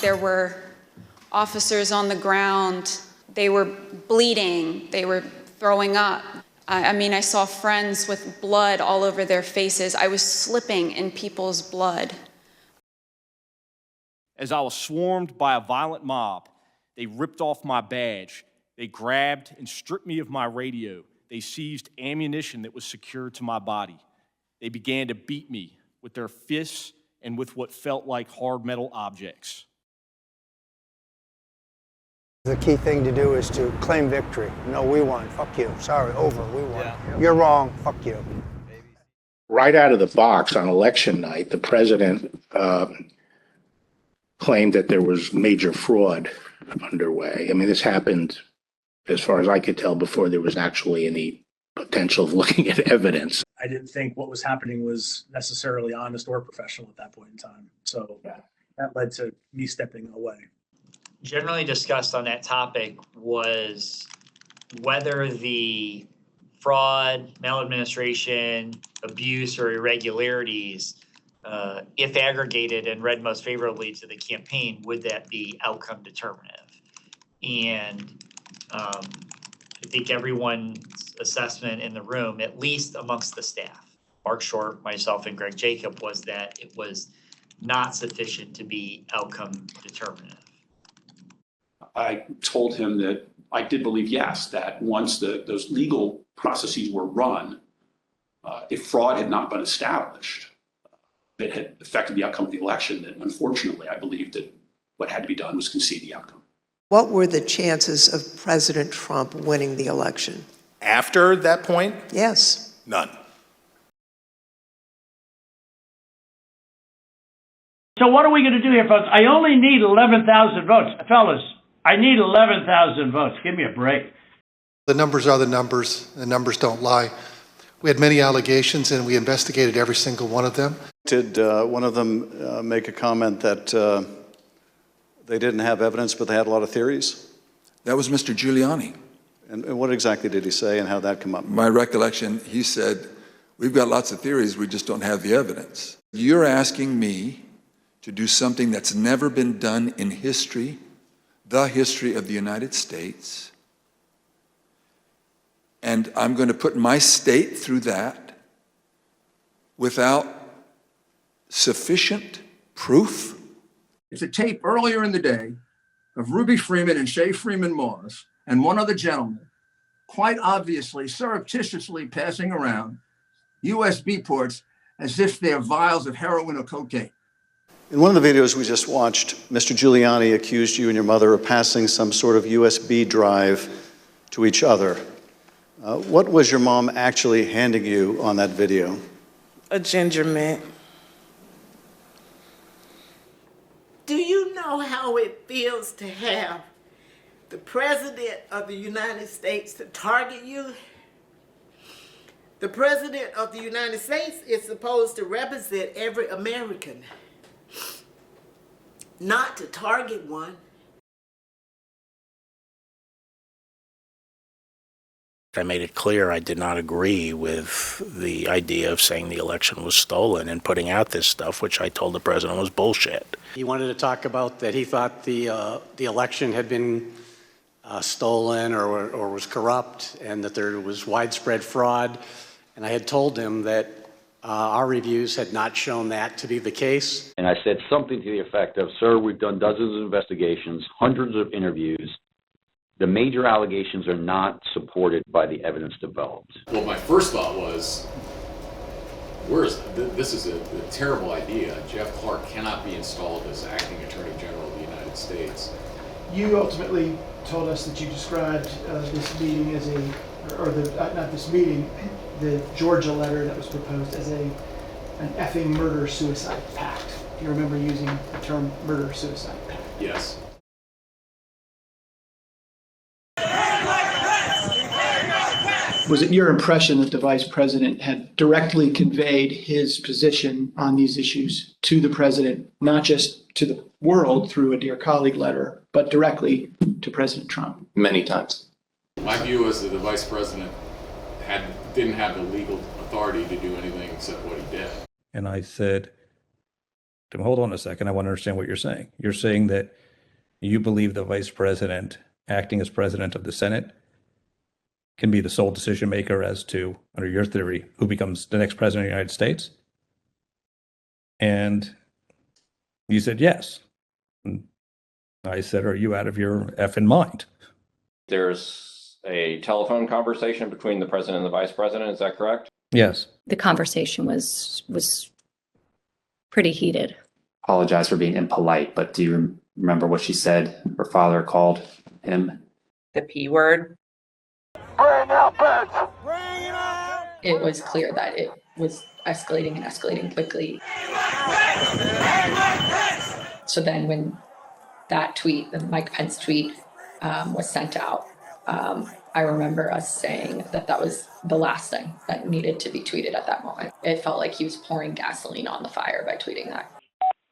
there were officers on the ground. They were bleeding. They were throwing up. I mean, I saw friends with blood all over their faces. I was slipping in people's blood. As I was swarmed by a violent mob, they ripped off my badge. They grabbed and stripped me of my radio. They seized ammunition that was secured to my body. They began to beat me with their fists and with what felt like hard metal objects. The key thing to do is to claim victory. No, we won. Fuck you. Sorry, over. We won. Yeah. You're wrong. Fuck you. Right out of the box on election night, the president claimed that there was major fraud underway. I mean, this happened, as far as I could tell, before there was actually any potential of looking at evidence. I didn't think what was happening was necessarily honest or professional at that point in time. So that led to me stepping away. Generally discussed on that topic was whether the fraud, maladministration, abuse, or irregularities, if aggregated and read most favorably to the campaign, would that be outcome determinative? And I think everyone's assessment in the room, at least amongst the staff, Mark Short, myself, and Greg Jacob, was that it was not sufficient to be outcome determinative. I told him that I did believe, yes, that once those legal processes were run, if fraud had not been established, that had affected the outcome of the election, then unfortunately, I believed that what had to be done was concede the outcome. What were the chances of President Trump winning the election? After that point? Yes. None. So what are we going to do here, folks? I only need 11,000 votes. Fellas, I need 11,000 votes. Give me a break. The numbers are the numbers. The numbers don't lie. We had many allegations, and we investigated every single one of them. Did one of them make a comment that they didn't have evidence, but they had a lot of theories? That was Mr. Giuliani. And what exactly did he say, and how'd that come up? My recollection, he said, we've got lots of theories, we just don't have the evidence. You're asking me to do something that's never been done in history, the history of the United States, and I'm going to put my state through that without sufficient proof? It's a tape earlier in the day of Ruby Freeman and Shaye Freeman Moss and one other gentleman, quite obviously, surreptitiously passing around USB ports as if they're vials of heroin or cocaine. In one of the videos we just watched, Mr. Giuliani accused you and your mother of passing some sort of USB drive to each other. What was your mom actually handing you on that video? A ginger mint. Do you know how it feels to have the President of the United States to target you? The President of the United States is supposed to represent every American, not to target one. I made it clear I did not agree with the idea of saying the election was stolen and putting out this stuff, which I told the president was bullshit. He wanted to talk about that he thought the election had been stolen or was corrupt, and that there was widespread fraud. And I had told him that our reviews had not shown that to be the case. And I said something to the effect of, sir, we've done dozens of investigations, hundreds of interviews. The major allegations are not supported by the evidence developed. Well, my first thought was, this is a terrible idea. Jeff Clark cannot be installed as acting Attorney General of the United States. You ultimately told us that you described this meeting as not this meeting, the Georgia letter that was proposed as an effing murder-suicide pact. Do you remember using the term murder-suicide pact? Yes. Was it your impression that the vice president had directly conveyed his position on these issues to the president, not just to the world through a dear colleague letter, but directly to President Trump? Many times. My view was that the vice president didn't have the legal authority to do anything except what he did. And I said, Hold on a second. I want to understand what you're saying. You're saying that you believe the vice president, acting as president of the Senate, can be the sole decision maker as to, under your theory, who becomes the next president of the United States? And you said yes. And I said, are you out of your effing mind? There's a telephone conversation between the president and the vice president. Is that correct? Yes. The conversation was pretty heated. Apologize for being impolite, but do you remember what she said her father called him? The P word. Bring out beds! It was clear that it was escalating and escalating quickly. So then when that tweet, the Mike Pence tweet, was sent out, I remember us saying that that was the last thing that needed to be tweeted at that moment. It felt like he was pouring gasoline on the fire by tweeting that.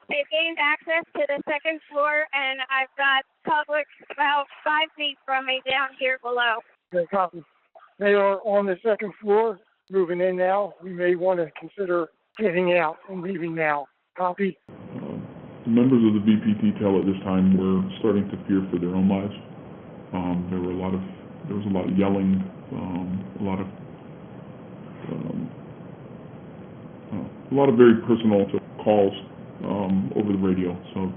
They've gained access to the second floor, and I've got public about 5 feet from me down here below. Okay, copy. They are on the second floor, moving in now. We may want to consider getting out and leaving now. Copy. The members of the VPT tel at this time were starting to fear for their own lives. There was a lot of yelling, a lot of very personal calls over the radio. So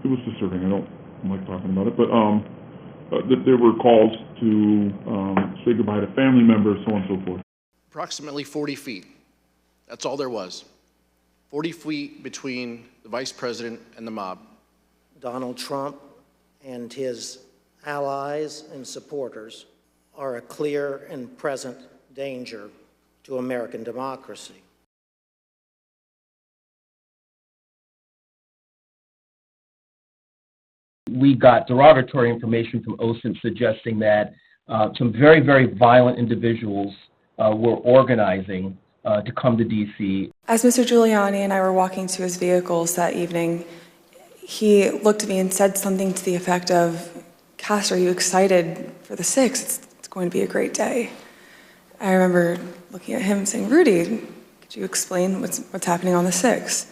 it was disturbing. I don't like talking about it, but there were calls to say goodbye to family members, so on and so forth. Approximately 40 feet. That's all there was. 40 feet between the vice president and the mob. Donald Trump and his allies and supporters are a clear and present danger to American democracy. We got derogatory information from OSINT suggesting that some very, very violent individuals were organizing to come to D.C. As Mr. Giuliani and I were walking to his vehicles that evening, he looked at me and said something to the effect of, "Cass, are you excited for the 6th? It's going to be a great day." I remember looking at him and saying, "Rudy, could you explain what's happening on the 6th?"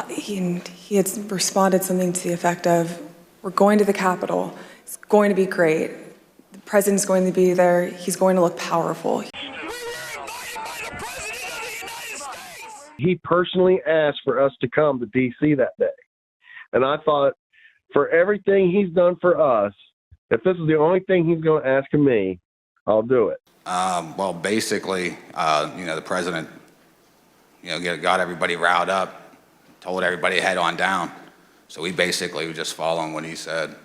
He had responded something to the effect of, "We're going to the Capitol. It's going to be great. The president's going to be there. He's going to look powerful." He personally asked for us to come to D.C. that day. And I thought, for everything he's done for us, if this is the only thing he's going to ask of me, I'll do it. Well, basically, the president, got everybody riled up, told everybody to head on down. So we basically were just following what he said.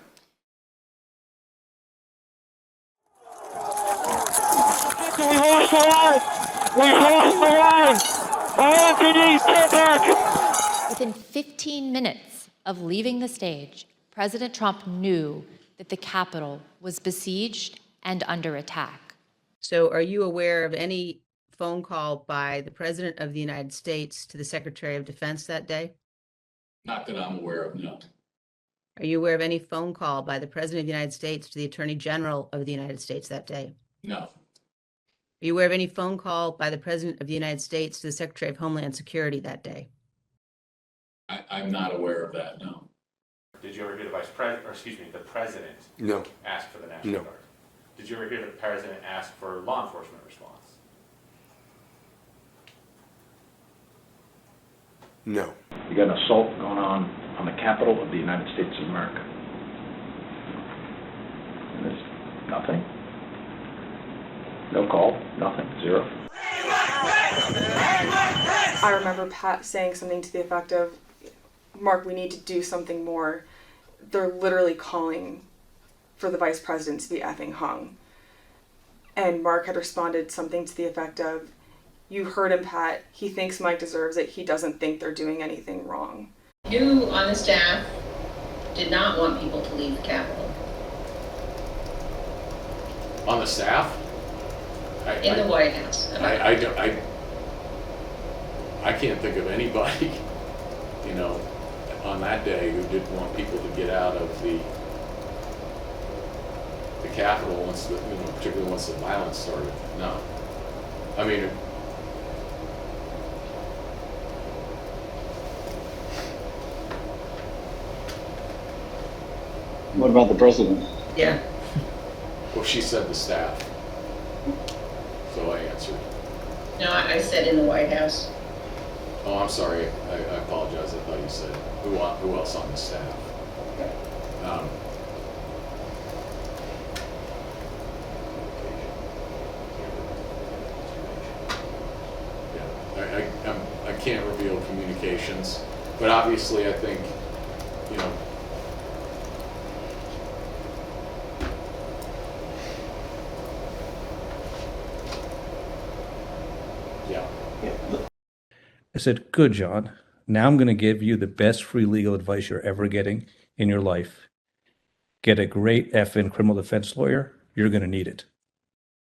We lost the line! We lost the line! Anthony, get back! Within 15 minutes of leaving the stage, President Trump knew that the Capitol was besieged and under attack. So are you aware of any phone call by the President of the United States to the Secretary of Defense that day? Not that I'm aware of, no. Are you aware of any phone call by the President of the United States to the Attorney General of the United States that day? No. Are you aware of any phone call by the President of the United States to the Secretary of Homeland Security that day? I'm not aware of that, no. Did you ever hear the president No. ask for the National No. Guard? Did you ever hear the president ask for law enforcement response? No. You got an assault going on the Capitol of the United States of America. And there's nothing. No call, nothing, zero. I remember Pat saying something to the effect of, "Mark, we need to do something more. They're literally calling for the vice president to be effing hung." And Mark had responded something to the effect of, "You heard him, Pat. He thinks Mike deserves it. He doesn't think they're doing anything wrong." Who on the staff did not want people to leave the Capitol? On the staff? In the White House. I can't think of anybody, on that day who didn't want people to get out of the Capitol once particularly once the violence started. No. I mean, What about the president? Yeah. Well, she said the staff. So I answered. No, I said in the White House. Oh, I'm sorry. I apologize. I thought you said who else on the staff. I can't reveal communications, but obviously I think, you know, yeah. I said, good, John. Now I'm going to give you the best free legal advice you're ever getting in your life. Get a great effing criminal defense lawyer. You're going to need it.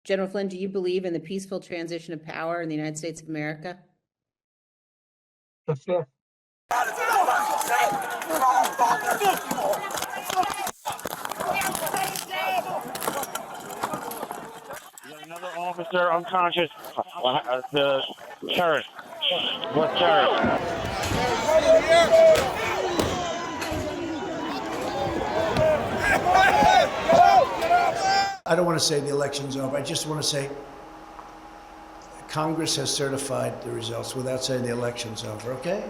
General Flynn, do you believe in the peaceful transition of power in the United States of America? The fifth. Another officer unconscious. The terrorist. What terrorist? I don't want to say the election's over. I just want to say Congress has certified the results without saying the election's over, okay?